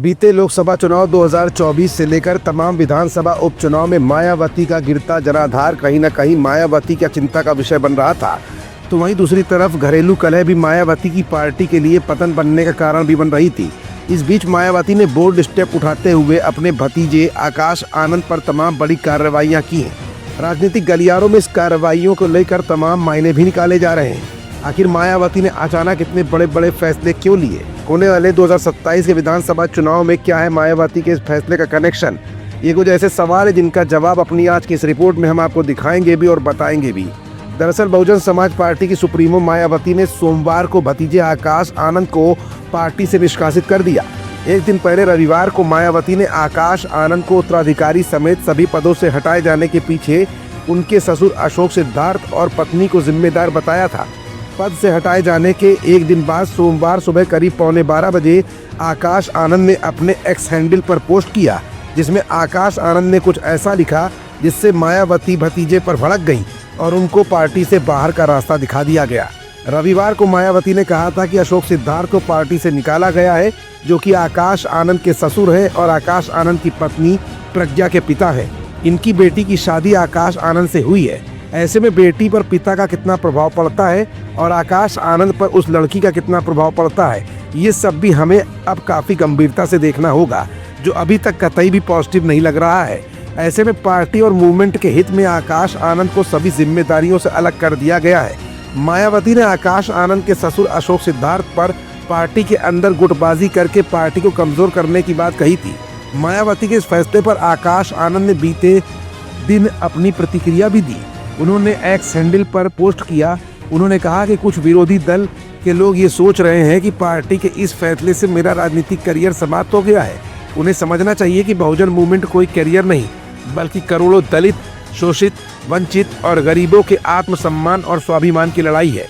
बीते लोकसभा चुनाव 2024 से लेकर तमाम विधानसभा उपचुनाव में मायावती का गिरता जनाधार कहीं न कहीं मायावती की चिंता का विषय बन रहा था। तो वहीं दूसरी तरफ घरेलू कलह भी मायावती की पार्टी के लिए पतन बनने का कारण भी बन रही थी। इस बीच मायावती ने बोल्ड स्टेप उठाते हुए अपने भतीजे आकाश आनंद पर तमाम बड़ी कार्रवाइयां की हैं। राजनीतिक गलियारों में इस कार्रवाइयों को लेकर तमाम मायने भी निकाले जा रहे हैं। आखिर मायावती ने अचानक इतने बड़े बड़े फैसले क्यों लिए? होने वाले 2027 के विधानसभा चुनाव में क्या है मायावती के इस फैसले का कनेक्शन? ये कुछ ऐसे सवाल है जिनका जवाब अपनी आज की इस रिपोर्ट में हम आपको दिखाएंगे भी और बताएंगे भी। दरअसल बहुजन समाज पार्टी की सुप्रीमो मायावती ने सोमवार को भतीजे आकाश आनंद को पार्टी से निष्कासित कर दिया। एक दिन पहले रविवार को मायावती ने आकाश आनंद को उत्तराधिकारी समेत सभी पदों से हटाए जाने के पीछे उनके ससुर अशोक सिद्धार्थ और पत्नी को जिम्मेदार बताया था। पद से हटाए जाने के एक दिन बाद सोमवार सुबह करीब 11:15 बजे आकाश आनंद ने अपने एक्स हैंडल पर पोस्ट किया, जिसमें आकाश आनंद ने कुछ ऐसा लिखा जिससे मायावती भतीजे पर भड़क गई और उनको पार्टी से बाहर का रास्ता दिखा दिया गया। रविवार को मायावती ने कहा था कि अशोक सिद्धार्थ को पार्टी से निकाला गया है, जो कि आकाश आनंद के ससुर है और आकाश आनंद की पत्नी प्रज्ञा के पिता है। इनकी बेटी की शादी आकाश आनंद से हुई है। ऐसे में बेटी पर पिता का कितना प्रभाव पड़ता है और आकाश आनंद पर उस लड़की का कितना प्रभाव पड़ता है, ये सब भी हमें अब काफ़ी गंभीरता से देखना होगा, जो अभी तक कतई भी पॉजिटिव नहीं लग रहा है। ऐसे में पार्टी और मूवमेंट के हित में आकाश आनंद को सभी जिम्मेदारियों से अलग कर दिया गया है। मायावती ने आकाश आनंद के ससुर अशोक सिद्धार्थ पर पार्टी के अंदर गुटबाजी करके पार्टी को कमजोर करने की बात कही थी। मायावती के इस फैसले पर आकाश आनंद ने बीते दिन अपनी प्रतिक्रिया भी दी। उन्होंने एक्स हैंडल पर पोस्ट किया। उन्होंने कहा कि कुछ विरोधी दल के लोग ये सोच रहे हैं कि पार्टी के इस फैसले से मेरा राजनीतिक करियर समाप्त हो गया है। उन्हें समझना चाहिए कि बहुजन मूवमेंट कोई करियर नहीं, बल्कि करोड़ों दलित, शोषित, वंचित और गरीबों के आत्मसम्मान और स्वाभिमान की लड़ाई है।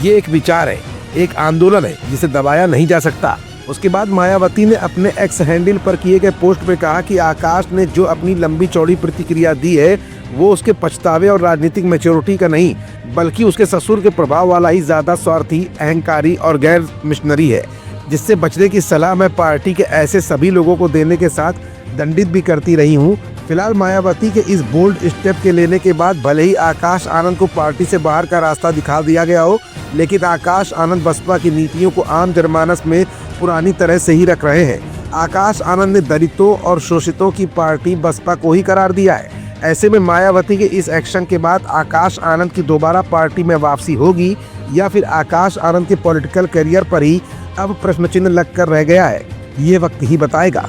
ये एक विचार है, एक आंदोलन है जिसे दबाया नहीं जा सकता। उसके बाद मायावती ने अपने एक्स हैंडल पर किए गए पोस्ट में कहा कि आकाश ने जो अपनी लंबी चौड़ी प्रतिक्रिया दी है वो उसके पछतावे और राजनीतिक मैच्योरिटी का नहीं, बल्कि उसके ससुर के प्रभाव वाला ही ज्यादा स्वार्थी, अहंकारी और गैर मिशनरी है, जिससे बचने की सलाह मैं पार्टी के ऐसे सभी लोगों को देने के साथ दंडित भी करती रही हूँ। फिलहाल मायावती के इस बोल्ड स्टेप के लेने के बाद भले ही आकाश आनंद को पार्टी से बाहर का रास्ता दिखा दिया गया हो, लेकिन आकाश आनंद बसपा की नीतियों को आम जनमानस में पुरानी तरह से ही रख रहे हैं। आकाश आनंद ने दलितों और शोषितों की पार्टी बसपा को ही करार दिया है। ऐसे में मायावती के इस एक्शन के बाद आकाश आनंद की दोबारा पार्टी में वापसी होगी या फिर आकाश आनंद के पॉलिटिकल करियर पर ही अब प्रश्न चिन्ह लगकर रह गया है, ये वक्त ही बताएगा।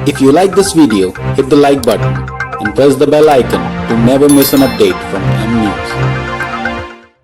If you like this video, hit the like button and press the bell icon to never miss an update from